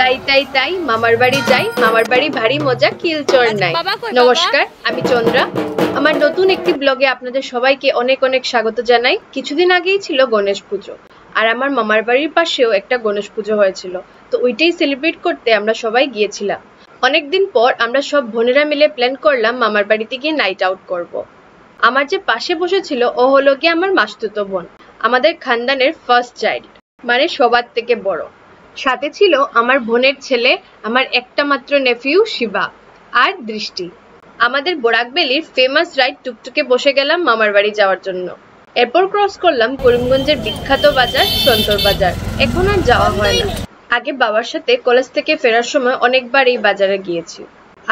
তাই তাই তাই মামার বাড়ি যাই, মামার বাড়ি ভারী মজা, কিলচর নাই। নমস্কার, আমি চন্দ্রা। আমার নতুন একটি ব্লগে আপনাদের সবাইকে অনেক অনেক স্বাগত জানাই। কিছুদিন আগেই ছিল গণেশ পুজো, আর আমার মামার বাড়ির পাশেও একটা গণেশ পুজো হয়েছিল, তো ওইটাই সেলিব্রেট করতে আমরা সবাই গিয়েছিলাম। অনেকদিন পর আমরা সব বোনেরা মিলে প্ল্যান করলাম মামার বাড়িতে গিয়ে নাইট আউট করব। আমার যে পাশে বসেছিল ও হলো গিয়ে আমার মাসতুতো বোন, আমাদের খানদানের ফার্স্ট চাইল্ড, মানে সবার থেকে বড়। সাথে ছিল আমার বোনের ছেলে, আমার একটা মাত্র নেফিউ শিবা আর দৃষ্টি। আমাদের বোরাকবেলির ফেমাস রাইড টুকটুকে বসে গেলাম মামার বাড়ি যাওয়ার জন্য। এরপর ক্রস করলাম করিমগঞ্জের বিখ্যাত বাজার সন্তর বাজার। এখন আর যাওয়া হয় না। আগে বাবার সাথে কলেজ থেকে ফেরার সময় অনেকবার এই বাজারে গিয়েছি।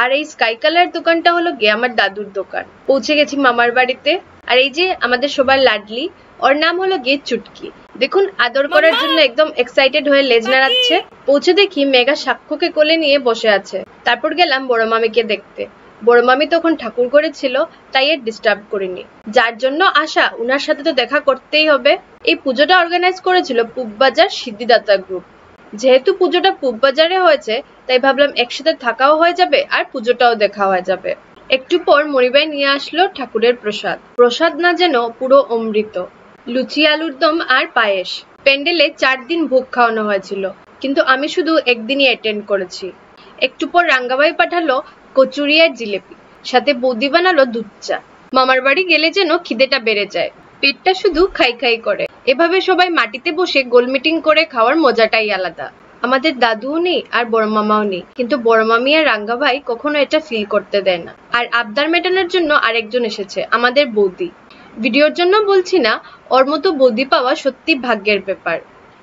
আর এই স্কাই কালার দোকানটা হলো গিয়ে আমার দাদুর দোকান। পৌঁছে গেছি মামার বাড়িতে। আর এই যে আমাদের সবার লাডলি, ওর নাম হলো গিয়ে চুটকি। দেখুন, আদর করার জন্য একদম এক্সাইটেড হয়ে লেজ নাড়াচ্ছে। পৌঁছে দেখি মেঘা সাক্ষ্যকে কোলে নিয়ে বসে আছে। তারপর গেলাম বড় মামিকে দেখতে। বড় মামি তখন ঠাকুর করেছিল, তাই এর ডিস্টার্ব করিনি। যার জন্য আসা, উনার সাথে তো দেখা করতেই হবে। এই পুজোটা অর্গানাইজ করেছিল পুববাজার সিদ্ধিদাতা গ্রুপ। যেহেতু পুজোটা পুববাজারে হয়েছে, তাই ভাবলাম একসাথে থাকাও হয়ে যাবে আর পুজোটাও দেখা হয়ে যাবে। একটু পর মনিবাই নিয়ে আসলো ঠাকুরের প্রসাদ। প্রসাদ না যেন পুরো অমৃত। লুচি, আলুর দম আর পায়েস। প্যান্ডেলে 4 দিন ভোগ খাওয়ানো হয়েছিল, কিন্তু আমি শুধু একদিনই অ্যাটেন্ড করেছি। একটু পর রাঙ্গাবাই পাঠালো কচুরি আর জিলেপি, সাথে বৌদি বানালো দুধ চা। মামার বাড়ি গেলে যেন খিদেটা বেড়ে যায়, পেটটা শুধু খাই খাই করে। এভাবে সবাই মাটিতে বসে গোল মিটিং করে খাওয়ার মজাটাই আলাদা। আমাদের দাদুও নেই আর বড় মামাও নেই, কিন্তু বড় মামি আর রাঙ্গা ভাই কখনো এটা ফিল করতে দেয় না। আর আবদার মেটানোর জন্য আরেকজন এসেছে, আমাদের বৌদি। ভিডিওর জন্য বলছি না, ওর মতো বৌদি পাওয়া সত্যি ভাগ্যের ব্যাপার।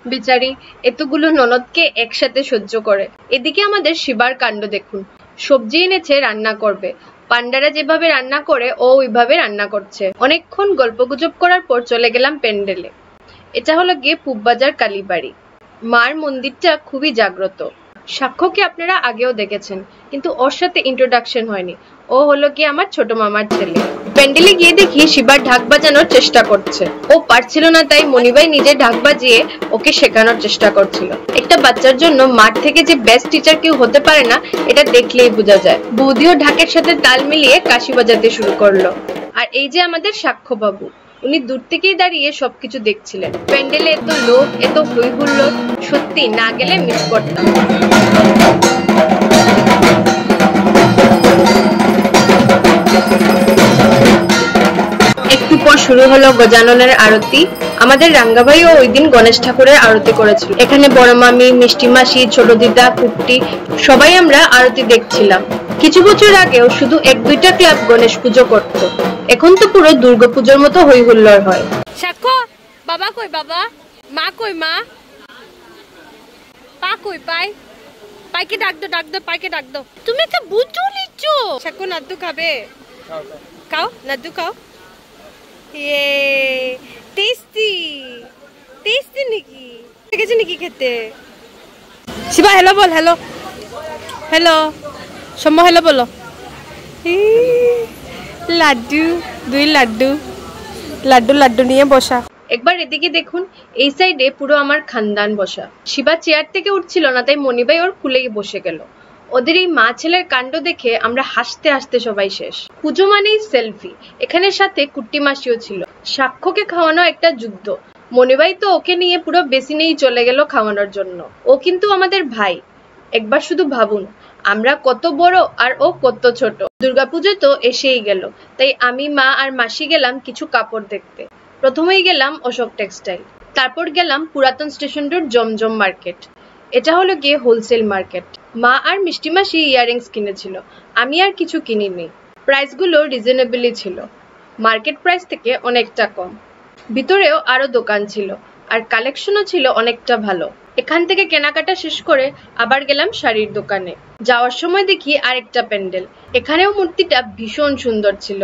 বিচারি এতগুলো ননদকে একসাথে সহ্য করে। এদিকে আমাদের শিবার কাণ্ড দেখুন, সবজি এনেছে রান্না করবে। পান্ডারা যেভাবে রান্না করে ও ওইভাবে রান্না করছে। অনেকক্ষণ গল্পগুজব করার পর চলে গেলাম প্যান্ডেলে। এটা হলো গিয়ে পুববাজার কালীবাড়ি। মার মন্দিরটা খুবই জাগ্রত। সাক্ষ্যকে আপনারা আগেও দেখেছেন, কিন্তু ওর সাথে ইন্ট্রোডাকশন হয়নি। ও হলো গিয়ে আমার ছোট মামার ছেলে। প্যান্ডেলে গিয়ে দেখি শিবার ঢাক বাজানোর চেষ্টা করছে। ও পারছিল না, তাই মনিবাই নিজে ঢাক বাজিয়ে ওকে শেখানোর চেষ্টা করছিল। একটা বাচ্চার জন্য মাঠ থেকে যে বেস্ট টিচার কেউ হতে পারে না, এটা দেখলেই বোঝা যায়। বৌদিও ঢাকের সাথে তাল মিলিয়ে কাশি বাজাতে শুরু করলো। আর এই যে আমাদের সাক্ষ্য বাবু, উনি দূর থেকেই দাঁড়িয়ে সবকিছু দেখছিলেন। প্যান্ডেলে এত লোক, এত হই হুল্লোড়, সত্যি না গেলে মিস করতাম। একটু পর শুরু হলো গজাননের আরতি। আমাদের রাঙ্গাভাইও ওই দিন গণেশ ঠাকুরের আরতি করেছিল। এখানে বড় মামি, মিষ্টি মাসি, ছোট দিদা, কুট্টি সবাই আমরা আরতি দেখছিলাম। কিছু বছর আগেও শুধু 1-2টা ক্লাব গণেশ পুজো করতো, এখন তো পুরো দুর্গাপুজোর মতো হই হুল্লোড় হয়। সাক্ষ্য, বাবা কই? বাবা, মা কই? মা, পা কই? পাইকে ডাক দো, পাইকে ডাক দো। তুমি তো বুঝো লিচো। সাক্ষ্য নাদ্দু খাবে? খাও, নাদ্দু খাও। ইয়ে টেস্টি, টেস্টি নাকি? দেখেছি নাকি খেতে? শিবা হ্যালো বল, হ্যালো হ্যালো। সম্ম হ্যালো বলো। লাড্ডু, 2 লাড্ডু, লাড্ডু লাড্ডু নিয়ে বসা। একবার এদিকে দেখুন, এই সাইডে পুরো আমার খানদান বসা। শিবা চেয়ার থেকে উঠছিল না, তাই মনিবাই ওর কুলেই বসে গেল। ওদের এই মা ছেলের কাণ্ড দেখে আমরা হাসতে হাসতে সবাই শেষ। পুজো মানেই সেলফি। এখানে সাথে কুট্টি মাসিও ছিল। সাক্ষ্যকে খাওয়ানো একটা যুদ্ধ। মনিবাই তো ওকে নিয়ে পুরো বেসিনেই চলে গেল খাওয়ানোর জন্য। ও কিন্তু আমাদের ভাই। একবার শুধু ভাবুন, আমরা কত বড় আর ও কত ছোট। দুর্গাপুজো তো এসেই গেল, তাই আমি, মা আর মাসি গেলাম কিছু কাপড় দেখতে। প্রথমেই গেলাম অশোক টেক্সটাইল, তারপর গেলাম পুরাতন স্টেশন রোড জমজম মার্কেট। এটা হলো গিয়ে হোলসেল মার্কেট। মা আর মিষ্টি মাসি ইয়াররিংস কিনেছিল, আমি আর কিছু কিনিনি। প্রাইসগুলো রিজনেবলই ছিল, মার্কেট প্রাইস থেকে অনেকটা কম। ভিতরেও আরো দোকান ছিল, আর কালেকশনও ছিল অনেকটা ভালো। এখান থেকে কেনাকাটা শেষ করে আবার গেলাম শাড়ির দোকানে। যাওয়ার সময় দেখি আরেকটা প্যান্ডেল। এখানেও মূর্তিটা ভীষণ সুন্দর ছিল।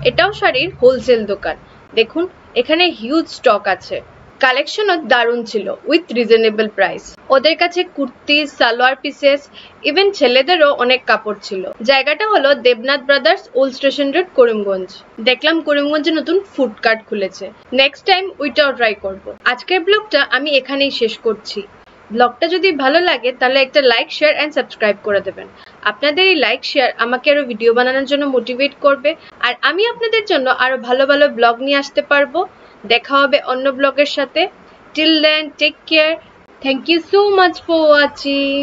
এটাও শাড়ির হোলসেল দোকান। দেখুন, এখানে হিউজ স্টক আছে। কালেকশনও দারুণ ছিল, উইথ রিজনেবল প্রাইস। ওদের কাছে কুর্তি, সালোয়ার পিসেস, ইভেন ছেলেদেরও অনেক কাপড় ছিল। জায়গাটা হলো Debnath brothers, old station road, Karimganj. দেখলাম করিমগঞ্জে নতুন ফুড কার্ট খুলেছে, নেক্সট টাইম ওইটাও ট্রাই করব। আজকের ব্লগটা আমি এখানেই শেষ করছি। ব্লগটা যদি ভালো লাগে তাহলে একটা লাইক শেয়ার এন্ড সাবস্ক্রাইব করে দেবেন। আপনাদের এই লাইক শেয়ার আমাকে আরো ভিডিও বানানোর জন্য মোটিভেট করবে, আর আমি আপনাদের জন্য আরো ভালো ভালো ব্লগ নিয়ে আসতে পারবো। দেখা হবে অন্য ব্লগের সাথে। Till then take care. Thank you so much for watching.